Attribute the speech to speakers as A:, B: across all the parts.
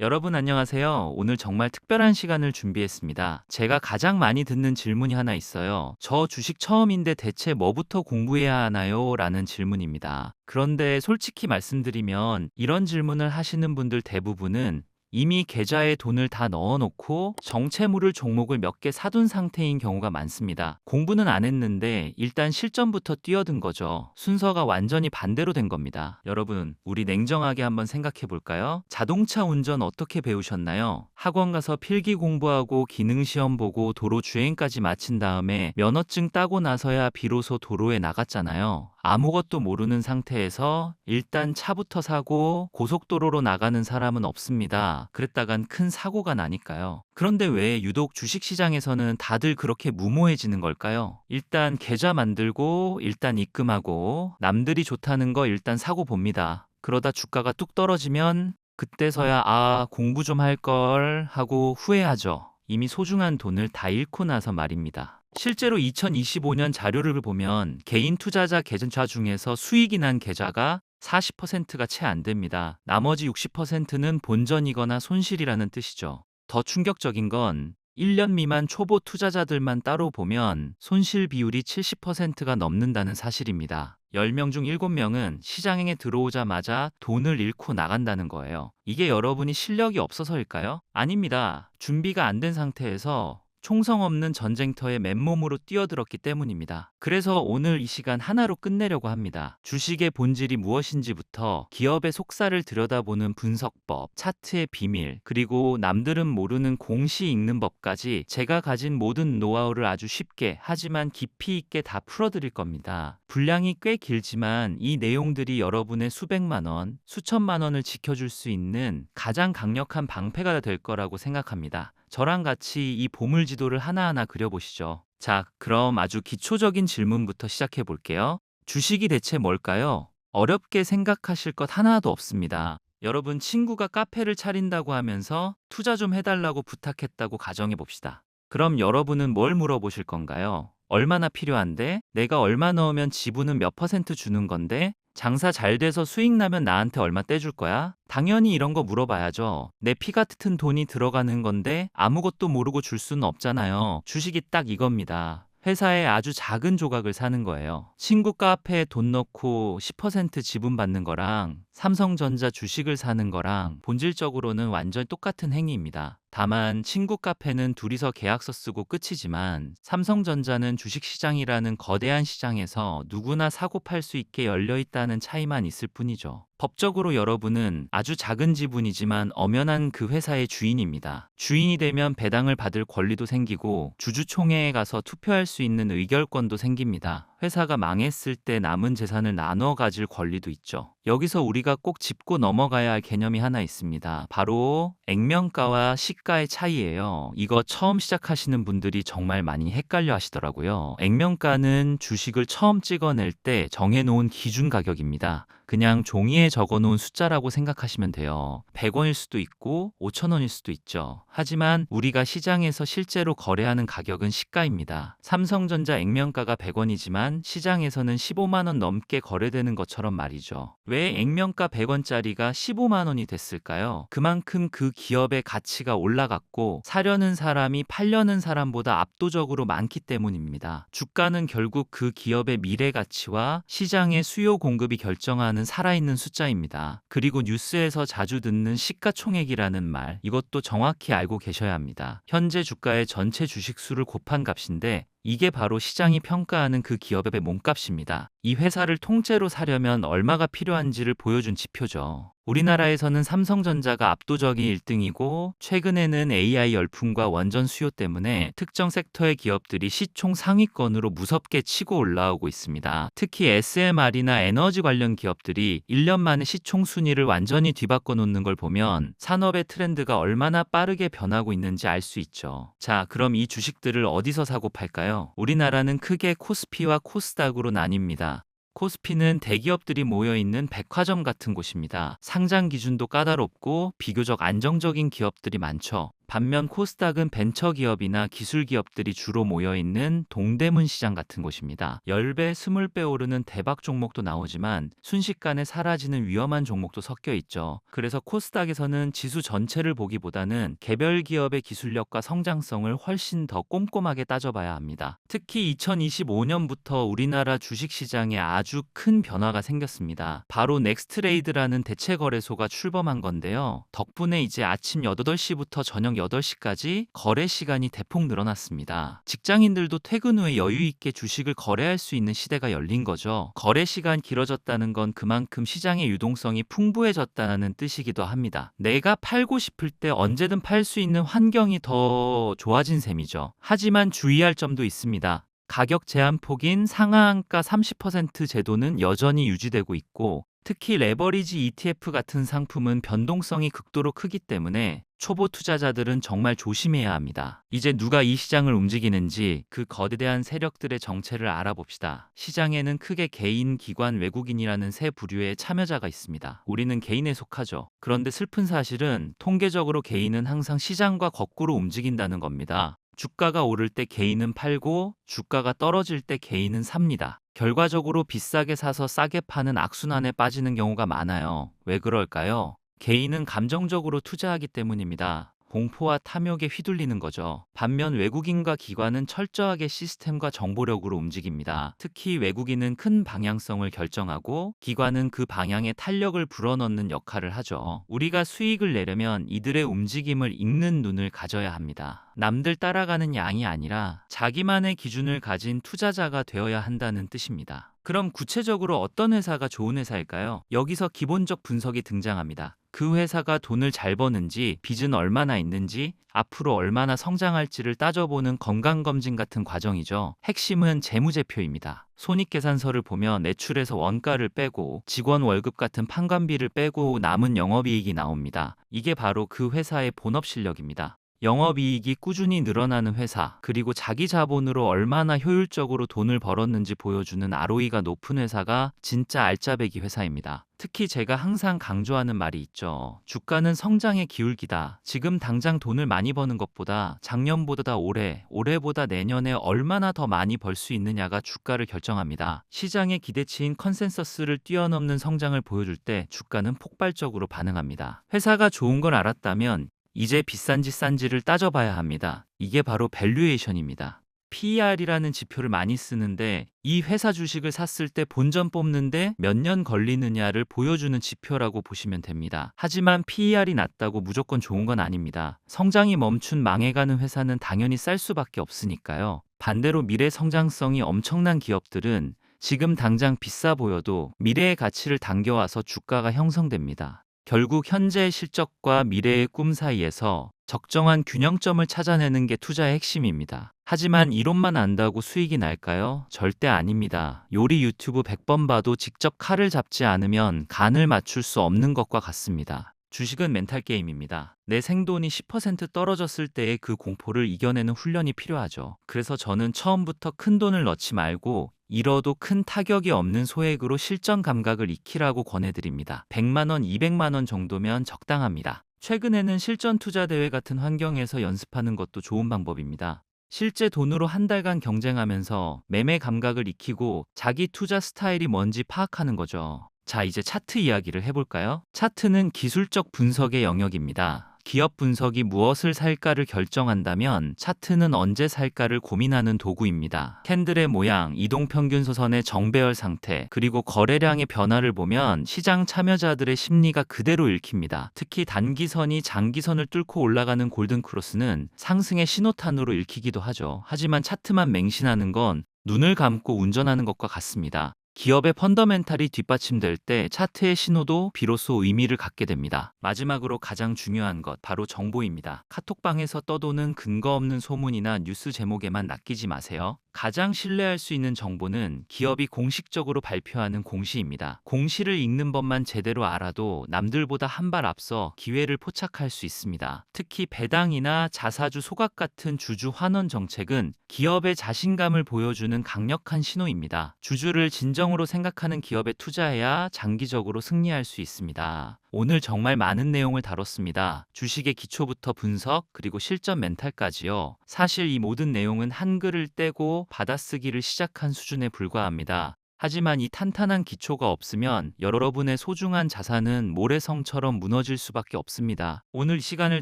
A: 여러분 안녕하세요. 오늘 정말 특별한 시간을 준비했습니다. 제가 가장 많이 듣는 질문이 하나 있어요. 저 주식 처음인데 대체 뭐부터 공부해야 하나요? 라는 질문입니다. 그런데 솔직히 말씀드리면 이런 질문을 하시는 분들 대부분은 이미 계좌에 돈을 다 넣어놓고 정체모를 종목을 몇 개 사둔 상태인 경우가 많습니다. 공부는 안 했는데 일단 실전부터 뛰어든 거죠. 순서가 완전히 반대로 된 겁니다. 여러분, 우리 냉정하게 한번 생각해 볼까요? 자동차 운전 어떻게 배우셨나요? 학원 가서 필기 공부하고 기능시험 보고 도로 주행까지 마친 다음에 면허증 따고 나서야 비로소 도로에 나갔잖아요. 아무것도 모르는 상태에서 일단 차부터 사고 고속도로로 나가는 사람은 없습니다. 그랬다간 큰 사고가 나니까요. 그런데 왜 유독 주식시장에서는 다들 그렇게 무모해지는 걸까요? 일단 계좌 만들고 일단 입금하고 남들이 좋다는 거 일단 사고 봅니다. 그러다 주가가 뚝 떨어지면 그때서야 공부 좀 할 걸 하고 후회하죠. 이미 소중한 돈을 다 잃고 나서 말입니다. 실제로 2025년 자료를 보면 개인 투자자 계좌 중에서 수익이 난 계좌가 40%가 채 안 됩니다. 나머지 60%는 본전이거나 손실이라는 뜻이죠. 더 충격적인 건 1년 미만 초보 투자자들만 따로 보면 손실 비율이 70%가 넘는다는 사실입니다. 10명 중 7명은 시장에 들어오자마자 돈을 잃고 나간다는 거예요. 이게 여러분이 실력이 없어서일까요? 아닙니다. 준비가 안 된 상태에서 총성 없는 전쟁터에 맨몸으로 뛰어들었기 때문입니다. 그래서 오늘 이 시간 하나로 끝내려고 합니다. 주식의 본질이 무엇인지부터 기업의 속살을 들여다보는 분석법, 차트의 비밀, 그리고 남들은 모르는 공시 읽는 법까지 제가 가진 모든 노하우를 아주 쉽게 하지만 깊이 있게 다 풀어드릴 겁니다. 분량이 꽤 길지만 이 내용들이 여러분의 수백만 원, 수천만 원을 지켜줄 수 있는 가장 강력한 방패가 될 거라고 생각합니다. 저랑 같이 이 보물지도를 하나하나 그려보시죠. 자, 그럼 아주 기초적인 질문부터 시작해 볼게요. 주식이 대체 뭘까요? 어렵게 생각하실 것 하나도 없습니다. 여러분 친구가 카페를 차린다고 하면서 투자 좀 해달라고 부탁했다고 가정해 봅시다. 그럼 여러분은 뭘 물어보실 건가요? 얼마나 필요한데? 내가 얼마 넣으면 지분은 몇 퍼센트 주는 건데? 장사 잘 돼서 수익 나면 나한테 얼마 떼줄 거야? 당연히 이런 거 물어봐야죠. 내 피 같은 돈이 들어가는 건데 아무것도 모르고 줄 수는 없잖아요. 주식이 딱 이겁니다. 회사에 아주 작은 조각을 사는 거예요. 친구 카페에 돈 넣고 10% 지분 받는 거랑 삼성전자 주식을 사는 거랑 본질적으로는 완전 똑같은 행위입니다. 다만 친구 카페는 둘이서 계약서 쓰고 끝이지만 삼성전자는 주식시장이라는 거대한 시장에서 누구나 사고 팔 수 있게 열려 있다는 차이만 있을 뿐이죠. 법적으로 여러분은 아주 작은 지분이지만 엄연한 그 회사의 주인입니다. 주인이 되면 배당을 받을 권리도 생기고 주주총회에 가서 투표할 수 있는 의결권도 생깁니다. 회사가 망했을 때 남은 재산을 나눠 가질 권리도 있죠. 여기서 우리가 꼭 짚고 넘어가야 할 개념이 하나 있습니다. 바로 액면가와 시가의 차이예요. 이거 처음 시작하시는 분들이 정말 많이 헷갈려 하시더라고요. 액면가는 주식을 처음 찍어낼 때 정해놓은 기준 가격입니다. 그냥 종이에 적어놓은 숫자라고 생각하시면 돼요. 100원일 수도 있고 5,000원일 수도 있죠. 하지만 우리가 시장에서 실제로 거래하는 가격은 시가입니다. 삼성전자 액면가가 100원이지만 시장에서는 15만 원 넘게 거래되는 것처럼 말이죠. 왜 액면가 100원짜리가 15만 원이 됐을까요? 그만큼 그 기업의 가치가 올라갔고 사려는 사람이 팔려는 사람보다 압도적으로 많기 때문입니다. 주가는 결국 그 기업의 미래 가치와 시장의 수요 공급이 결정하는 살아있는 숫자입니다. 그리고 뉴스에서 자주 듣는 시가총액이라는 말, 이것도 정확히 알고 계셔야 합니다. 현재 주가의 전체 주식 수를 곱한 값인데 이게 바로 시장이 평가하는 그 기업의 몸값입니다. 이 회사를 통째로 사려면 얼마가 필요한지를 보여준 지표죠. 우리나라에서는 삼성전자가 압도적인 1등이고 최근에는 AI 열풍과 원전 수요 때문에 특정 섹터의 기업들이 시총 상위권으로 무섭게 치고 올라오고 있습니다. 특히 SMR이나 에너지 관련 기업들이 1년 만에 시총 순위를 완전히 뒤바꿔 놓는 걸 보면 산업의 트렌드가 얼마나 빠르게 변하고 있는지 알 수 있죠. 자, 그럼 이 주식들을 어디서 사고 팔까요? 우리나라는 크게 코스피와 코스닥으로 나뉩니다. 코스피는 대기업들이 모여있는 백화점 같은 곳입니다. 상장 기준도 까다롭고 비교적 안정적인 기업들이 많죠. 반면 코스닥은 벤처기업이나 기술기업들이 주로 모여있는 동대문 시장 같은 곳입니다. 10배, 20배 오르는 대박 종목도 나오지만 순식간에 사라지는 위험한 종목도 섞여 있죠. 그래서 코스닥에서는 지수 전체를 보기보다는 개별 기업의 기술력과 성장성을 훨씬 더 꼼꼼하게 따져봐야 합니다. 특히 2025년부터 우리나라 주식시장에 아주 큰 변화가 생겼습니다. 바로 넥스트레이드라는 대체거래소가 출범한 건데요. 덕분에 이제 아침 8시부터 저녁 8시까지 거래 시간이 대폭 늘어났습니다. 직장인들도 퇴근 후에 여유 있게 주식을 거래할 수 있는 시대가 열린 거죠. 거래 시간 길어졌다는 건 그만큼 시장의 유동성이 풍부해졌다는 뜻이기도 합니다. 내가 팔고 싶을 때 언제든 팔 수 있는 환경이 더 좋아진 셈이죠. 하지만 주의할 점도 있습니다. 가격 제한폭인 상하한가 30% 제도는 여전히 유지되고 있고, 특히 레버리지 ETF 같은 상품은 변동성이 극도로 크기 때문에 초보 투자자들은 정말 조심해야 합니다. 이제 누가 이 시장을 움직이는지 그 거대한 세력들의 정체를 알아봅시다. 시장에는 크게 개인, 기관, 외국인이라는 세 부류의 참여자가 있습니다. 우리는 개인에 속하죠. 그런데 슬픈 사실은 통계적으로 개인은 항상 시장과 거꾸로 움직인다는 겁니다. 주가가 오를 때 개인은 팔고 주가가 떨어질 때 개인은 삽니다. 결과적으로 비싸게 사서 싸게 파는 악순환에 빠지는 경우가 많아요. 왜 그럴까요? 개인은 감정적으로 투자하기 때문입니다. 공포와 탐욕에 휘둘리는 거죠. 반면 외국인과 기관은 철저하게 시스템과 정보력으로 움직입니다. 특히 외국인은 큰 방향성을 결정하고 기관은 그 방향에 탄력을 불어넣는 역할을 하죠. 우리가 수익을 내려면 이들의 움직임을 읽는 눈을 가져야 합니다. 남들 따라가는 양이 아니라 자기만의 기준을 가진 투자자가 되어야 한다는 뜻입니다. 그럼 구체적으로 어떤 회사가 좋은 회사일까요? 여기서 기본적 분석이 등장합니다. 그 회사가 돈을 잘 버는지, 빚은 얼마나 있는지, 앞으로 얼마나 성장할지를 따져보는 건강검진 같은 과정이죠. 핵심은 재무제표입니다. 손익계산서를 보면 매출에서 원가를 빼고 직원 월급 같은 판관비를 빼고 남은 영업이익이 나옵니다. 이게 바로 그 회사의 본업 실력입니다. 영업이익이 꾸준히 늘어나는 회사, 그리고 자기 자본으로 얼마나 효율적으로 돈을 벌었는지 보여주는 ROE가 높은 회사가 진짜 알짜배기 회사입니다. 특히 제가 항상 강조하는 말이 있죠. 주가는 성장의 기울기다. 지금 당장 돈을 많이 버는 것보다 작년보다 올해, 올해보다 내년에 얼마나 더 많이 벌 수 있느냐가 주가를 결정합니다. 시장의 기대치인 컨센서스를 뛰어넘는 성장을 보여줄 때 주가는 폭발적으로 반응합니다. 회사가 좋은 걸 알았다면 이제 비싼지 싼지를 따져봐야 합니다. 이게 바로 밸류에이션입니다. PER이라는 지표를 많이 쓰는데 이 회사 주식을 샀을 때 본전 뽑는데 몇 년 걸리느냐를 보여주는 지표라고 보시면 됩니다. 하지만 PER이 낮다고 무조건 좋은 건 아닙니다. 성장이 멈춘 망해가는 회사는 당연히 쌀 수밖에 없으니까요. 반대로 미래 성장성이 엄청난 기업들은 지금 당장 비싸 보여도 미래의 가치를 당겨와서 주가가 형성됩니다. 결국 현재의 실적과 미래의 꿈 사이에서 적정한 균형점을 찾아내는 게 투자의 핵심입니다. 하지만 이론만 안다고 수익이 날까요? 절대 아닙니다. 요리 유튜브 100번 봐도 직접 칼을 잡지 않으면 간을 맞출 수 없는 것과 같습니다. 주식은 멘탈 게임입니다. 내 생돈이 10% 떨어졌을 때의 그 공포를 이겨내는 훈련이 필요하죠. 그래서 저는 처음부터 큰 돈을 넣지 말고 잃어도 큰 타격이 없는 소액으로 실전 감각을 익히라고 권해드립니다. 100만 원, 200만 원 정도면 적당합니다. 최근에는 실전 투자 대회 같은 환경에서 연습하는 것도 좋은 방법입니다. 실제 돈으로 한 달간 경쟁하면서 매매 감각을 익히고 자기 투자 스타일이 뭔지 파악하는 거죠. 자, 이제 차트 이야기를 해볼까요? 차트는 기술적 분석의 영역입니다. 기업 분석이 무엇을 살까를 결정한다면 차트는 언제 살까를 고민하는 도구입니다. 캔들의 모양, 이동평균소선의 정배열 상태, 그리고 거래량의 변화를 보면 시장 참여자들의 심리가 그대로 읽힙니다. 특히 단기선이 장기선을 뚫고 올라가는 골든크로스는 상승의 신호탄으로 읽히기도 하죠. 하지만 차트만 맹신하는 건 눈을 감고 운전하는 것과 같습니다. 기업의 펀더멘탈이 뒷받침될 때 차트의 신호도 비로소 의미를 갖게 됩니다. 마지막으로 가장 중요한 것, 바로 정보입니다. 카톡방에서 떠도는 근거 없는 소문이나 뉴스 제목에만 낚이지 마세요. 가장 신뢰할 수 있는 정보는 기업이 공식적으로 발표하는 공시입니다. 공시를 읽는 법만 제대로 알아도 남들보다 한 발 앞서 기회를 포착할 수 있습니다. 특히 배당이나 자사주 소각 같은 주주 환원 정책은 기업의 자신감을 보여주는 강력한 신호입니다. 주주를 진정으로 생각하는 기업에 투자해야 장기적으로 승리할 수 있습니다. 오늘 정말 많은 내용을 다뤘습니다. 주식의 기초부터 분석, 그리고 실전 멘탈까지요. 사실 이 모든 내용은 한글을 떼고 받아쓰기를 시작한 수준에 불과합니다. 하지만 이 탄탄한 기초가 없으면 여러분의 소중한 자산은 모래성처럼 무너질 수밖에 없습니다. 오늘 이 시간을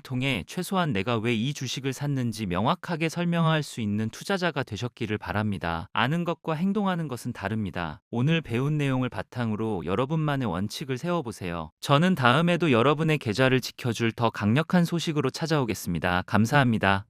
A: 통해 최소한 내가 왜 이 주식을 샀는지 명확하게 설명할 수 있는 투자자가 되셨기를 바랍니다. 아는 것과 행동하는 것은 다릅니다. 오늘 배운 내용을 바탕으로 여러분만의 원칙을 세워보세요. 저는 다음에도 여러분의 계좌를 지켜줄 더 강력한 소식으로 찾아오겠습니다. 감사합니다.